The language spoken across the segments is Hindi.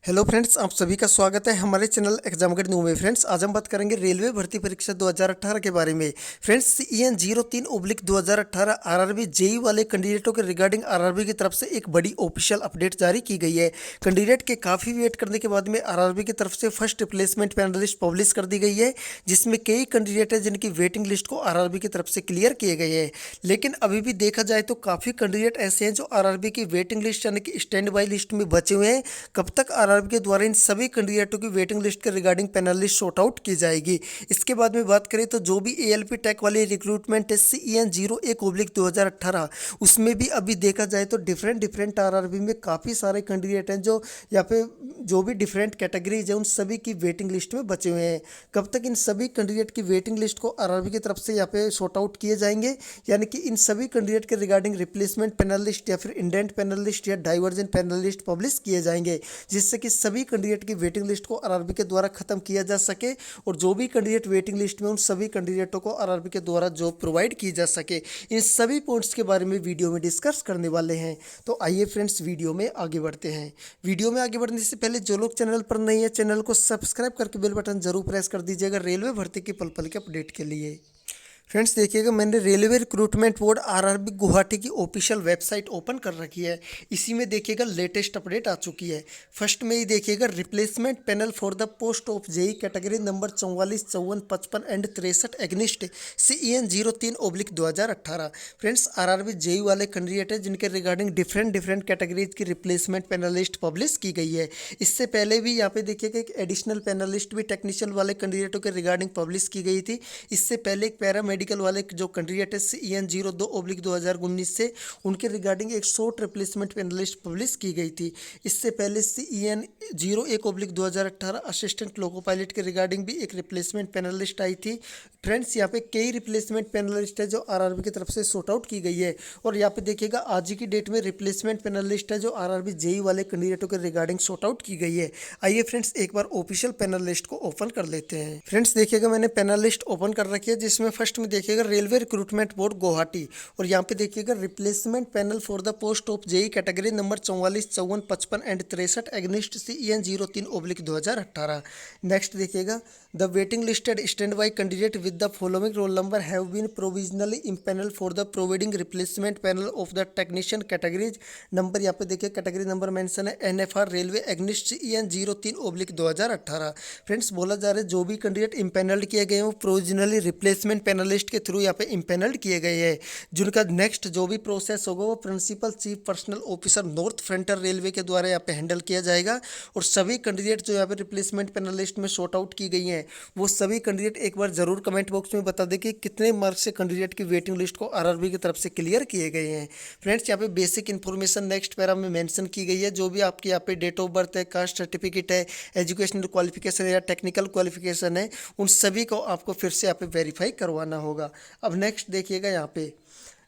हेलो फ्रेंड्स, आप सभी का स्वागत है हमारे चैनल एग्जाम गाइड न्यू में। फ्रेंड्स, आज हम बात करेंगे रेलवे भर्ती परीक्षा 2018 के बारे में। फ्रेंड्स, CEN 03/2018 RRB जेई वाले कैंडिडेटों के रिगार्डिंग RRB की तरफ से एक बड़ी ऑफिशियल अपडेट जारी की गई है। कैंडिडेट के काफ़ी वेट करने के बाद में RRB की तरफ से फर्स्ट रिप्लेसमेंट पैनलिस्ट पब्लिश कर दी गई है, जिसमें कई कैंडिडेट हैं जिनकी वेटिंग लिस्ट को RRB की तरफ से क्लियर किए गए हैं। लेकिन अभी भी देखा जाए तो काफ़ी कैंडिडेट ऐसे हैं जो RRB की वेटिंग लिस्ट यानी कि स्टैंड बाई लिस्ट में बचे हुए हैं। कब तक RRB के द्वारा इन सभी कैंडिडेटों की वेटिंग लिस्ट के रिगार्डिंग पैनलिस्ट शॉर्ट आउट की जाएगी। इसके बाद में बात करें तो जो भी ALP टैक वाली रिक्रूटमेंट है CEN 01/2018, उसमें भी अभी देखा जाए तो डिफरेंट RRB में काफ़ी सारे कैंडिडेट हैं जो यहाँ पे जो भी डिफरेंट कैटेगरीज है उन सभी की वेटिंग लिस्ट में बचे हुए हैं। कब तक इन सभी कैंडिडेट की वेटिंग लिस्ट को RRB की तरफ से यहाँ पे शॉर्ट आउट किए जाएंगे, यानी कि इन सभी कैंडिडेट के रिगार्डिंग रिप्लेसमेंट पैनलिस्ट या फिर इंडेंट पैनलिस्ट या डाइवर्जन पैनलिस्ट पब्लिश किए जाएंगे, जिससे कि सभी कैंडिडेट की वेटिंग लिस्ट को RRB के द्वारा खत्म किया जा सके और जो भी कैंडिडेट वेटिंग लिस्ट में उन सभी कैंडिडेटों को RRB के द्वारा जॉब प्रोवाइड की जा सके। इन सभी पॉइंट्स के बारे में वीडियो में डिस्कस करने वाले हैं। तो आइए फ्रेंड्स, वीडियो में आगे बढ़ते हैं। वीडियो में आगे बढ़ने से पहले जो लोग चैनल पर नहीं है, चैनल को सब्सक्राइब करके बेल बटन जरूर प्रेस कर दीजिएगा रेलवे भर्ती की पल पल के अपडेट के लिए। फ्रेंड्स, देखिएगा, मैंने railway recruitment board RRB Guwahati की ऑफिशियल वेबसाइट ओपन कर रखी है। इसी में देखिएगा लेटेस्ट अपडेट आ चुकी है। फर्स्ट में ही देखिएगा replacement panel for the post of JE category number 44, 54, 55 and 63 against CEN 03/2018। Friends, RRB JE वाले कैंडिडेट है जिनके रिगार्डिंग डिफरेंट कैटेगरीज की रिप्लेसमेंट पैनलिस्ट पब्लिश की गई है। इससे पहले भी यहाँ पे देखिएगा एक एडिशनल पैनलिस्ट भी टेक्नीशियन वाले कैंडिडेटों के रिगार्डिंग पब्लिश की गई थी। इससे पहले एक पैरामेडिकल वाले जो कैंडिडेट है CEN 02/2019 से, उनके रिगार्डिंग एक शॉर्ट रिप्लेसमेंट पैनलिस्ट पब्लिश की गई थी। इससे पहले CEN 01/2018 असिस्टेंट लोको पायलट के रिगार्डिंग भी एक रिप्लेसमेंट पैनलिस्ट आई थी। फ्रेंड्स, यहाँ पे कई रिप्लेसमेंट पैनलिस्ट है जो RRB की तरफ से सॉर्ट आउट की गई है। और यहाँ पे देखिएगा आज की डेट में रिप्लेसमेंट पैनलिस्ट है जो RRB जेई वाले कैंडिडेटों के रिगार्डिंग सॉर्ट आउट की गई है। आइए फ्रेंड्स, एक बार ऑफिशियल पैनलिस्ट को ओपन कर लेते हैं। फ्रेंड्स, देखिएगा मैंने पैनलिस्ट ओपन कर रखी है, जिसमें फर्स्ट में देखिएगा रेलवे रिक्रूटमेंट बोर्ड गुवाहाटी, और यहाँ पे देखिएगा replacement panel for the post of JE category number 44, 54, 55 and 63 against CEN 03/2018। Next देखिएगा the waiting listed stand by candidate with the following roll number have been provisionally empanel for the providing replacement panel of the technician categories number, यहाँ पे देखिए कैटेगरी नंबर मेंशन है NFR railway against CEN 03/2018। Friends, बोला जा रहा है जो भी कैंडिडेट इम्पैनल्ड किए गए हैं वो प्रोविजनली रिप्लेसमेंट पैनलिस्ट के थ्रू यहाँ पे इम्पैनल्ड किए गए हैं, जिनका नेक्स्ट जो भी प्रोसेस होगा वो principal chief personnel officer north frontier railway के द्वारा यहाँ पे हैंडल किया जाएगा। और सभी कैंडिडेट जो यहाँ पे रिप्लेसमेंट पैनलिस्ट में शॉर्ट आउट की गई हैं, वो सभी कैंडिडेट एक बार जरूर कमेंट बॉक्स में बता दें कि कितने मार्क्स से कैंडिडेट की वेटिंग लिस्ट को RRB की तरफ से क्लियर किए गए हैं। फ्रेंड्स, यहाँ पे बेसिक इन्फॉर्मेशन नेक्स्ट पैरा में मेंशन की गई है। जो भी आपकी यहाँ पे डेट ऑफ बर्थ है, कास्ट सर्टिफिकेट है, एजुकेशनल क्वालिफिकेशन है या टेक्निकल क्वालिफिकेशन है, उन सभी को आपको फिर से यहाँ पे वेरीफाई करवाना होगा। अब नेक्स्ट देखिएगा यहाँ पे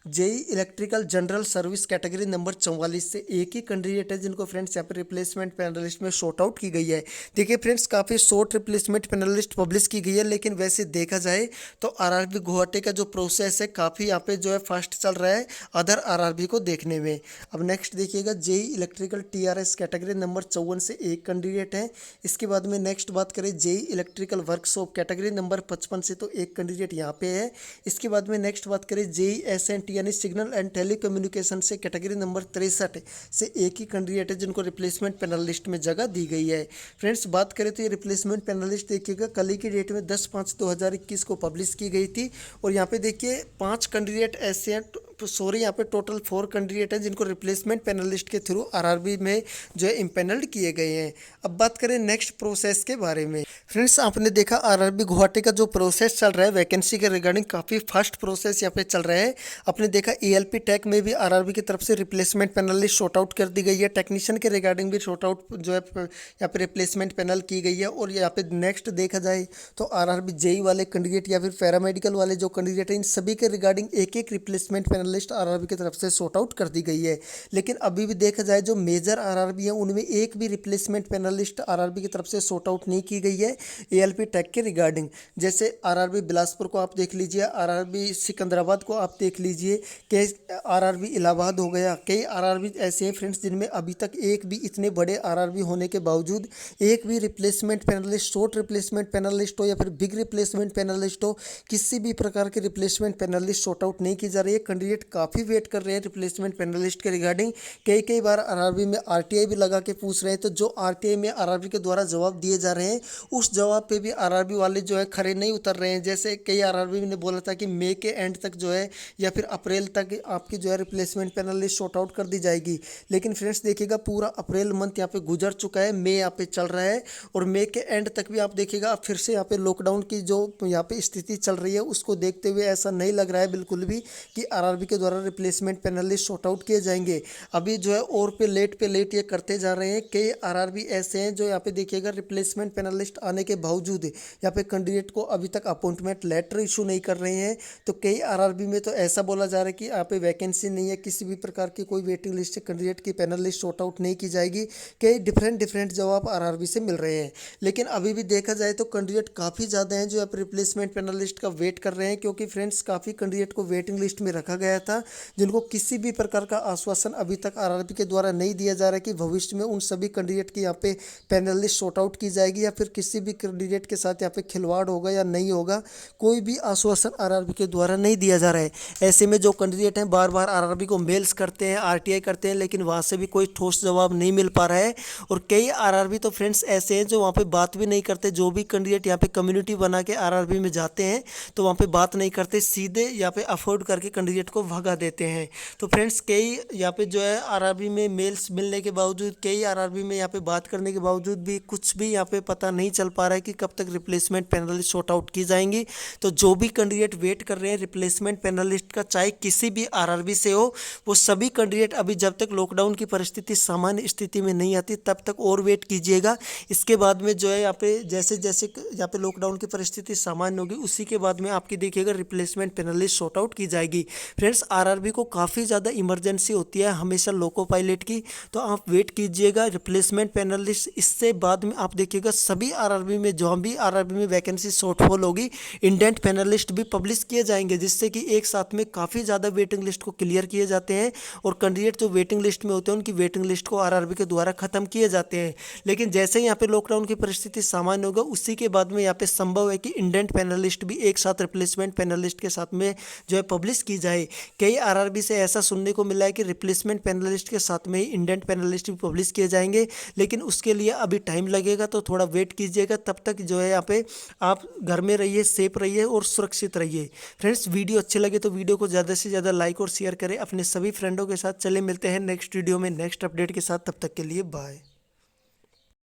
JE electrical general service category number 44 से एक ही कैंडिडेट है जिनको फ्रेंड्स यहाँ पे रिप्लेसमेंट पैनलिस्ट में शॉर्ट आउट की गई है। देखिए फ्रेंड्स, काफ़ी शॉर्ट रिप्लेसमेंट पैनलिस्ट पब्लिश की गई है, लेकिन वैसे देखा जाए तो RRB गुवाहाटी का जो प्रोसेस है काफ़ी यहाँ पे जो है फास्ट चल रहा है अदर RRB को देखने में। अब नेक्स्ट देखिएगा JE electrical TRS category number 54 से एक कैंडिडेट है। इसके बाद में नेक्स्ट बात करें JE electrical workshop category number 55 से, तो एक कैंडिडेट यहाँ पे है। इसके बाद में नेक्स्ट बात करें जेई SNT यानी सिग्नल एंड टेलीकम्युनिकेशन से कैटेगरी नंबर 63 से एक ही कैंडिडेट है जिनको रिप्लेसमेंट पैनलिस्ट में जगह दी गई है। फ्रेंड्स, बात करें तो ये रिप्लेसमेंट पैनलिस्ट देखिएगा कल ही की डेट में 10/5/2021 को पब्लिश की गई थी। और यहाँ पे देखिए 5 कैंडिडेट ऐसे हैं, सॉरी यहाँ पे टोटल 4 कैंडिडेट हैं जिनको रिप्लेसमेंट पैनलिस्ट के थ्रू RRB में जो है इम्पैनल्ड किए गए हैं। अब बात करें नेक्स्ट प्रोसेस के बारे में। फ्रेंड्स, आपने देखा RRB गुवाहाटी का जो प्रोसेस चल रहा है वैकेंसी के रिगार्डिंग काफ़ी फास्ट प्रोसेस यहाँ पे चल रहा है। आपने देखा ALP टैक में भी RRB की तरफ से रिप्लेसमेंट पैनलिस्ट शॉर्ट आउट कर दी गई है, टेक्नीशियन के रिगार्डिंग भी शॉर्ट आउट जो है यहाँ पे रिप्लेसमेंट पैनल की गई है। और यहाँ पे नेक्स्ट देखा जाए तो RRB जेई वाले कैंडिडेट या फिर पैरामेडिकल वाले जो कैंडिडेट हैं, इन सभी के रिगार्डिंग एक रिप्लेसमेंट पैनल पैनलिस्ट आरआरबी की तरफ से सॉर्ट आउट कर दी गई है। लेकिन अभी भी देखा जाए जो मेजर आरआरबी है उनमें एक भी रिप्लेसमेंट पैनलिस्ट आरआरबी की तरफ से सॉर्ट आउट नहीं की गई है एएलपी टैग के रिगार्डिंग। जैसे आरआरबी बिलासपुर को आप देख लीजिए, आरआरबी सिकंदराबाद को आप देख लीजिए, कई आरआरबी इलाहाबाद हो गया, कई आरआरबी ऐसे हैं फ्रेंड्स जिनमें अभी तक एक भी इतने बड़े आरआरबी होने के बावजूद एक भी replacement panelist, short replacement panelist हो या फिर बिग रिप्लेसमेंट पैनलिस्ट हो, किसी भी प्रकार के रिप्लेसमेंट पैनलिस्ट सॉर्ट आउट नहीं की जा रही है। कैंडिडेट काफ़ी वेट कर रहे हैं रिप्लेसमेंट पैनलिस्ट के रिगार्डिंग। कई बार आरआरबी में आरटीआई भी लगा के पूछ रहे हैं, तो जो आरटीआई में आरआरबी के द्वारा जवाब दिए जा रहे हैं उस जवाब पे भी आरआरबी वाले जो है खरे नहीं उतर रहे हैं। जैसे कई आरआरबी ने बोला था कि मई के एंड तक जो है या फिर अप्रैल तक आपकी जो है रिप्लेसमेंट पैनलिस्ट सॉर्ट आउट कर दी जाएगी। लेकिन फ्रेंड्स देखिएगा पूरा अप्रैल मंथ यहाँ पे गुजर चुका है, मई यहाँ पे चल रहा है और मई के एंड तक भी आप देखिएगा अब फिर से यहाँ पे लॉकडाउन की जो यहाँ पे स्थिति चल रही है उसको देखते हुए ऐसा नहीं लग रहा है बिल्कुल भी कि आरआरबी के द्वारा रिप्लेसमेंट पैनलिस्ट सॉर्ट आउट किए जाएंगे। अभी जो है और पे लेट ये करते जा रहे हैं। कई आरआरबी ऐसे हैं जो यहाँ पे देखिएगा रिप्लेसमेंट पैनलिस्ट आने के बावजूद यहाँ पे कैंडिडेट को अभी तक अपॉइंटमेंट लेटर इशू नहीं कर रहे हैं। तो कई आरआरबी में तो ऐसा बोला जा रहा है कि यहाँ पे वैकेंसी नहीं है, किसी भी प्रकार की कोई वेटिंग लिस्ट कैंडिडेट की पैनल लिस्ट सॉर्ट आउट नहीं की जाएगी। कई डिफरेंट जवाब आरआरबी से मिल रहे हैं। लेकिन अभी भी देखा जाए तो कैंडिडेट काफ़ी ज़्यादा हैं जो यहाँ पे रिप्लेसमेंट पैनलिस्ट का वेट कर रहे हैं, क्योंकि फ्रेंड्स काफ़ी कैंडिडेट को वेटिंग लिस्ट में रखा गया था जिनको किसी भी प्रकार का आश्वासन अभी तक आरआरबी के द्वारा नहीं दिया जा रहा है कि भविष्य में उन सभी कैंडिडेट की यहाँ पे पैनल लिस्ट सॉर्ट आउट की जाएगी या फिर किसी भी कैंडिडेट के साथ यहाँ पे खिलवाड़ होगा या नहीं होगा। कोई भी आश्वासन आरआरबी के द्वारा नहीं दिया जा रहा है। ऐसे में जो कैंडिडेट हैं बार बार आरआरबी को मेल्स करते हैं, आरटीआई करते हैं, लेकिन वहाँ से भी कोई ठोस जवाब नहीं मिल पा रहा है। और कई आरआरबी तो फ्रेंड्स ऐसे हैं जो वहाँ पे बात भी नहीं करते। जो भी कैंडिडेट यहाँ पे कम्युनिटी बना के आरआरबी में जाते हैं तो वहाँ पे बात नहीं करते, सीधे यहाँ पे अफोर्ड करके कैंडिडेट को भगा देते हैं। तो फ्रेंड्स कई यहाँ पे जो है आरआरबी में मेल्स मिलने के बावजूद, कई आरआरबी में यहाँ पे बात करने के बावजूद भी कुछ भी यहाँ पे पता नहीं चल पा रहा है कि कब तक रिप्लेसमेंट पैनलिस्ट सॉर्ट आउट की जाएंगी। तो जो भी कैंडिडेट वेट कर रहे हैं रिप्लेसमेंट पैनलिस्ट का, चाहे किसी भी आरआरबी से हो, वो सभी कैंडिडेट अभी जब तक लॉकडाउन की परिस्थिति सामान्य स्थिति में नहीं आती तब तक और वेट कीजिएगा। इसके बाद में जो है यहाँ पे जैसे जैसे यहाँ पे लॉकडाउन की परिस्थिति सामान्य होगी उसी के बाद में आपकी देखिएगा रिप्लेसमेंट पैनलिस्ट सॉर्ट आउट की जाएगी। फ्रेंड्स आरआरबी को काफ़ी ज़्यादा इमरजेंसी होती है हमेशा लोको पायलट की, तो आप वेट कीजिएगा रिप्लेसमेंट पैनलिस्ट। इससे बाद में आप देखिएगा सभी आरआरबी में जो भी आरआरबी में वैकेंसी शॉर्टफॉल होगी इंडेंट पैनलिस्ट भी पब्लिश किए जाएंगे, जिससे कि एक साथ में काफ़ी ज़्यादा वेटिंग लिस्ट को क्लियर किए जाते हैं और कैंडिडेट जो वेटिंग लिस्ट में होते हैं उनकी वेटिंग लिस्ट को आरआरबी के द्वारा खत्म किए जाते हैं। लेकिन जैसे ही यहाँ पे लॉकडाउन की परिस्थिति सामान्य होगा उसी के बाद में यहाँ पे संभव है कि इंडेंट पैनलिस्ट भी एक साथ रिप्लेसमेंट पैनलिस्ट के साथ में जो है पब्लिश की जाए। कई आरआरबी से ऐसा सुनने को मिला है कि रिप्लेसमेंट पैनलिस्ट के साथ में ही इंडेंट पैनलिस्ट भी पब्लिश किए जाएंगे, लेकिन उसके लिए अभी टाइम लगेगा, तो थोड़ा वेट कीजिएगा। तब तक जो है यहाँ पे आप घर में रहिए, सेफ रहिए और सुरक्षित रहिए। फ्रेंड्स वीडियो अच्छे लगे तो वीडियो को ज़्यादा से ज़्यादा लाइक और शेयर करें अपने सभी फ्रेंडों के साथ। चले मिलते हैं नेक्स्ट वीडियो में नेक्स्ट अपडेट के साथ, तब तक के लिए बाय।